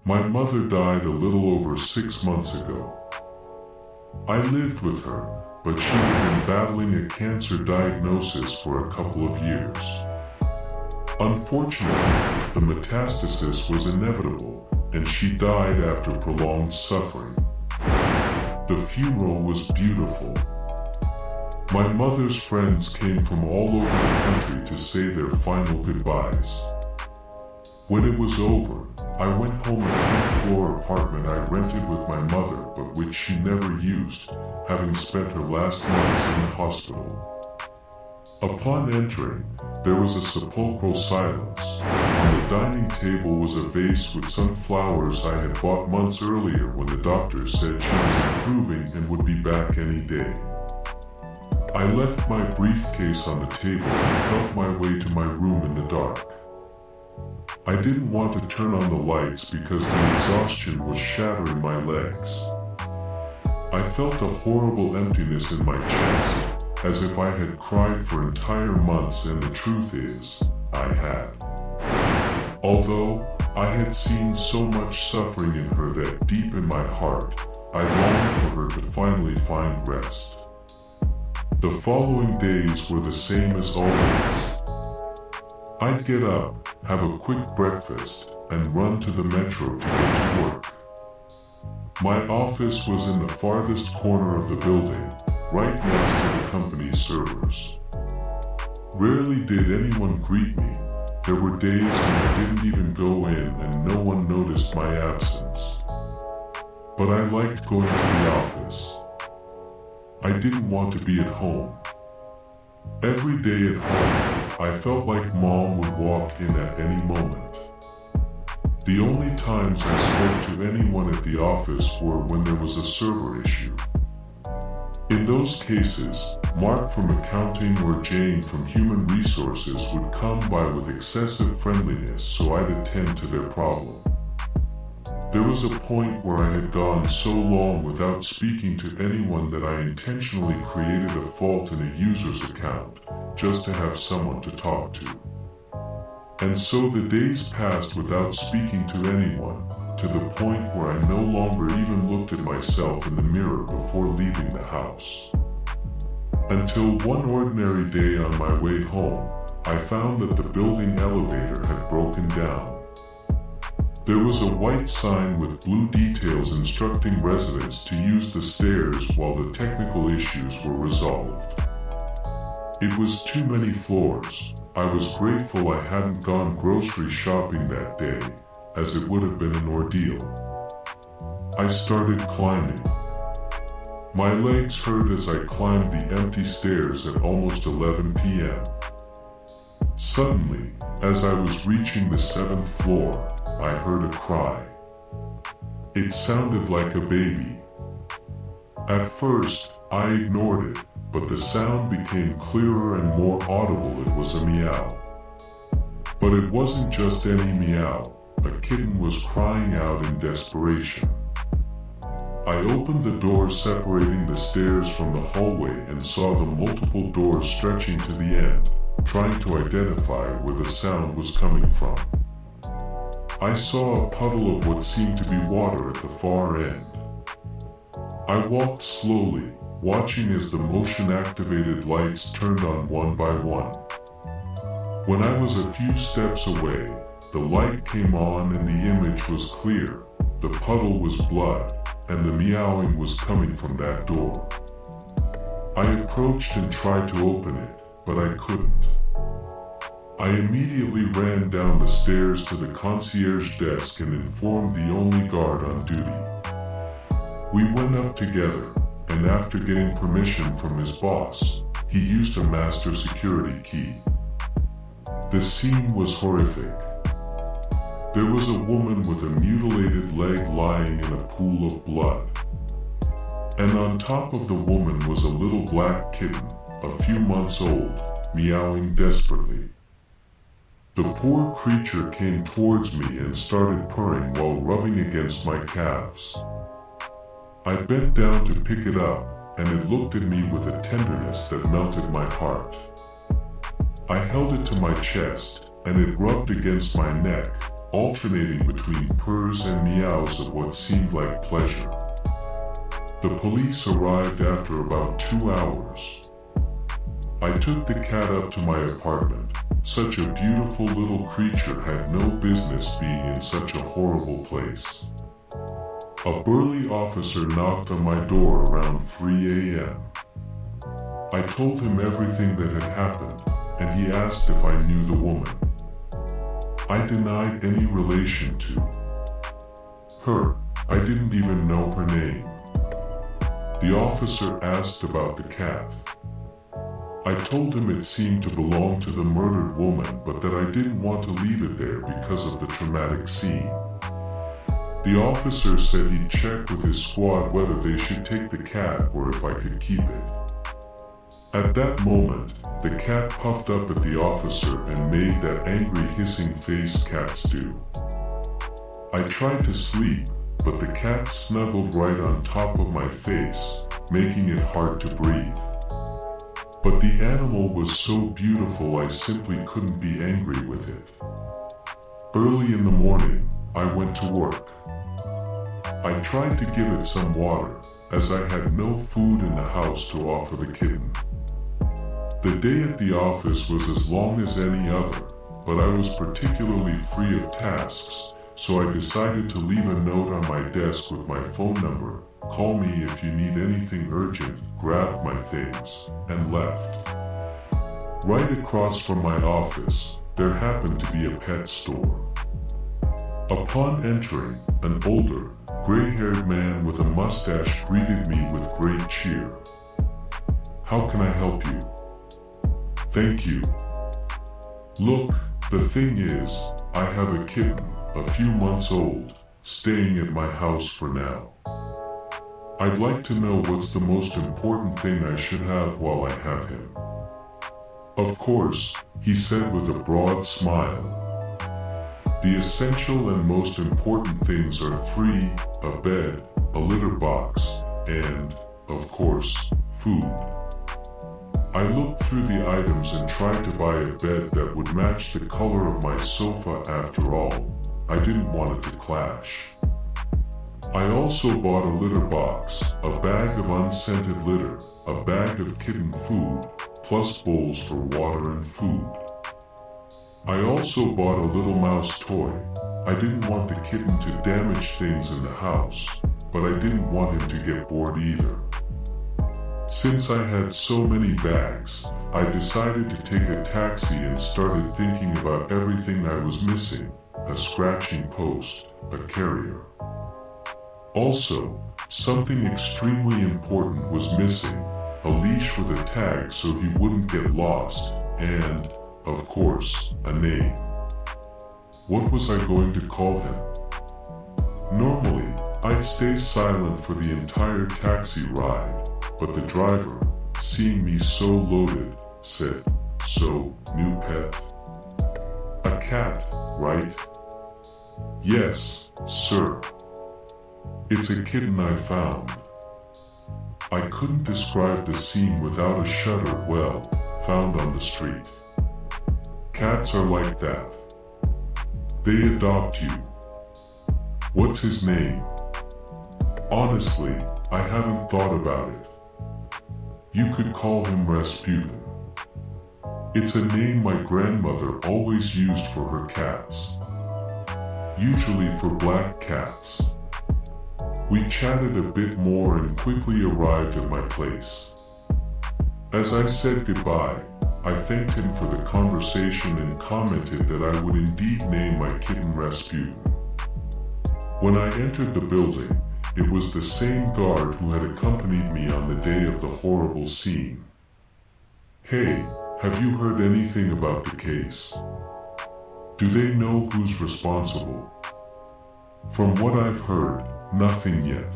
My mother died a little over 6 months ago. I lived with her, but she had been battling a cancer diagnosis for a couple of years. Unfortunately, the metastasis was inevitable, and she died after prolonged suffering. The funeral was beautiful. My mother's friends came from all over the country to say their final goodbyes. When it was over, I went home a 10th floor apartment I rented with my mother but which she never used, having spent her last months in the hospital. Upon entering, there was a sepulchral silence. On the dining table was a vase with some flowers I had bought months earlier when the doctor said she was improving and would be back any day. I left my briefcase on the table and felt my way to my room in the dark. I didn't want to turn on the lights because the exhaustion was shattering my legs. I felt a horrible emptiness in my chest, as if I had cried for entire months, and the truth is, I had. Although I had seen so much suffering in her that deep in my heart, I longed for her to finally find rest. The following days were the same as always. I'd get up, have a quick breakfast, and run to the metro to get to work. My office was in the farthest corner of the building, right next to the company's servers. Rarely did anyone greet me. There were days when I didn't even go in and no one noticed my absence. But I liked going to the office. I didn't want to be at home. Every day at home, I felt like Mom would walk in at any moment. The only times I spoke to anyone at the office were when there was a server issue. In those cases, Mark from accounting or Jane from human resources would come by with excessive friendliness, so I'd attend to their problem. There was a point where I had gone so long without speaking to anyone that I intentionally created a fault in a user's account, just to have someone to talk to. And so the days passed without speaking to anyone, to the point where I no longer even looked at myself in the mirror before leaving the house. Until one ordinary day on my way home, I found that the building elevator had broken down. There was a white sign with blue details instructing residents to use the stairs while the technical issues were resolved. It was too many floors. I was grateful I hadn't gone grocery shopping that day, as it would have been an ordeal. I started climbing. My legs hurt as I climbed the empty stairs at almost 11 p.m. Suddenly, as I was reaching the 7th floor, I heard a cry. It sounded like a baby. At first, I ignored it, but the sound became clearer and more audible. It was a meow. But it wasn't just any meow. A kitten was crying out in desperation. I opened the door separating the stairs from the hallway and saw the multiple doors stretching to the end, trying to identify where the sound was coming from. I saw a puddle of what seemed to be water at the far end. I walked slowly, watching as the motion-activated lights turned on one by one. When I was a few steps away, the light came on and the image was clear. The puddle was blood, and the meowing was coming from that door. I approached and tried to open it, but I couldn't. I immediately ran down the stairs to the concierge desk and informed the only guard on duty. We went up together, and after getting permission from his boss, he used a master security key. The scene was horrific. There was a woman with a mutilated leg lying in a pool of blood. And on top of the woman was a little black kitten, a few months old, meowing desperately. The poor creature came towards me and started purring while rubbing against my calves. I bent down to pick it up, and it looked at me with a tenderness that melted my heart. I held it to my chest, and it rubbed against my neck, alternating between purrs and meows of what seemed like pleasure. The police arrived after about 2 hours. I took the cat up to my apartment. Such a beautiful little creature had no business being in such a horrible place. A burly officer knocked on my door around 3 a.m. I told him everything that had happened, and he asked if I knew the woman. I denied any relation to her. I didn't even know her name. The officer asked about the cat. I told him it seemed to belong to the murdered woman, but that I didn't want to leave it there because of the traumatic scene. The officer said he'd check with his squad whether they should take the cat or if I could keep it. At that moment, the cat puffed up at the officer and made that angry hissing face cats do. I tried to sleep, but the cat snuggled right on top of my face, making it hard to breathe. But the animal was so beautiful I simply couldn't be angry with it. Early in the morning, I went to work. I tried to give it some water, as I had no food in the house to offer the kitten. The day at the office was as long as any other, but I was particularly free of tasks, so I decided to leave a note on my desk with my phone number. Call me if you need anything urgent, grabbed my things, and left. Right across from my office, there happened to be a pet store. Upon entering, an older, gray-haired man with a mustache greeted me with great cheer. "How can I help you?" "Thank you. Look, the thing is, I have a kitten, a few months old, staying at my house for now. I'd like to know what's the most important thing I should have while I have him." "Of course," he said with a broad smile. "The essential and most important things are 3, a bed, a litter box, and, of course, food." I looked through the items and tried to buy a bed that would match the color of my sofa. After all, I didn't want it to clash. I also bought a litter box, a bag of unscented litter, a bag of kitten food, plus bowls for water and food. I also bought a little mouse toy. I didn't want the kitten to damage things in the house, but I didn't want him to get bored either. Since I had so many bags, I decided to take a taxi and started thinking about everything I was missing: a scratching post, a carrier. Also, something extremely important was missing: a leash with a tag so he wouldn't get lost, and, of course, a name. What was I going to call him? Normally, I'd stay silent for the entire taxi ride, but the driver, seeing me so loaded, said, "So, new pet? A cat, right?" "Yes, sir. It's a kitten I found." I couldn't describe the scene without a shudder. Well, found on the street. Cats are like that. They adopt you. What's his name? Honestly, I haven't thought about it. You could call him Rasputin. It's a name my grandmother always used for her cats. Usually for black cats. We chatted a bit more and quickly arrived at my place. As I said goodbye, I thanked him for the conversation and commented that I would indeed name my kitten Rasputin. When I entered the building, it was the same guard who had accompanied me on the day of the horrible scene. "Hey, have you heard anything about the case? Do they know who's responsible?" "From what I've heard, nothing yet.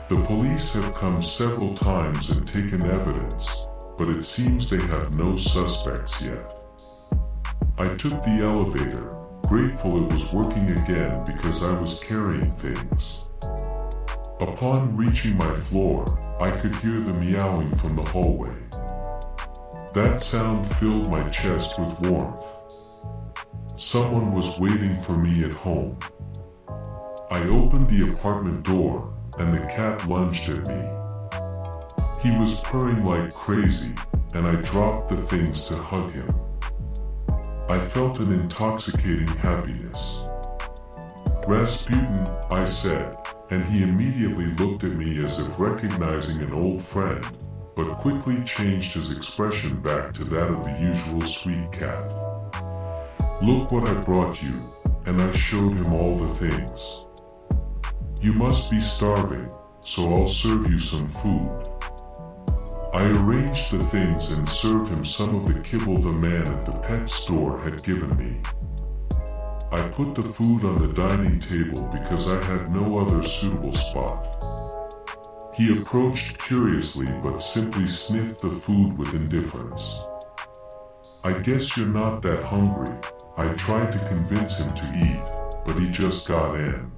The police have come several times and taken evidence, but it seems they have no suspects yet." I took the elevator, grateful it was working again because I was carrying things. Upon reaching my floor, I could hear the meowing from the hallway. That sound filled my chest with warmth. Someone was waiting for me at home. I opened the apartment door, and the cat lunged at me. He was purring like crazy, and I dropped the things to hug him. I felt an intoxicating happiness. "Rasputin," I said, and he immediately looked at me as if recognizing an old friend, but quickly changed his expression back to that of the usual sweet cat. "Look what I brought you," and I showed him all the things. "You must be starving, so I'll serve you some food." I arranged the things and served him some of the kibble the man at the pet store had given me. I put the food on the dining table because I had no other suitable spot. He approached curiously but simply sniffed the food with indifference. "I guess you're not that hungry," I tried to convince him to eat, but he just got in.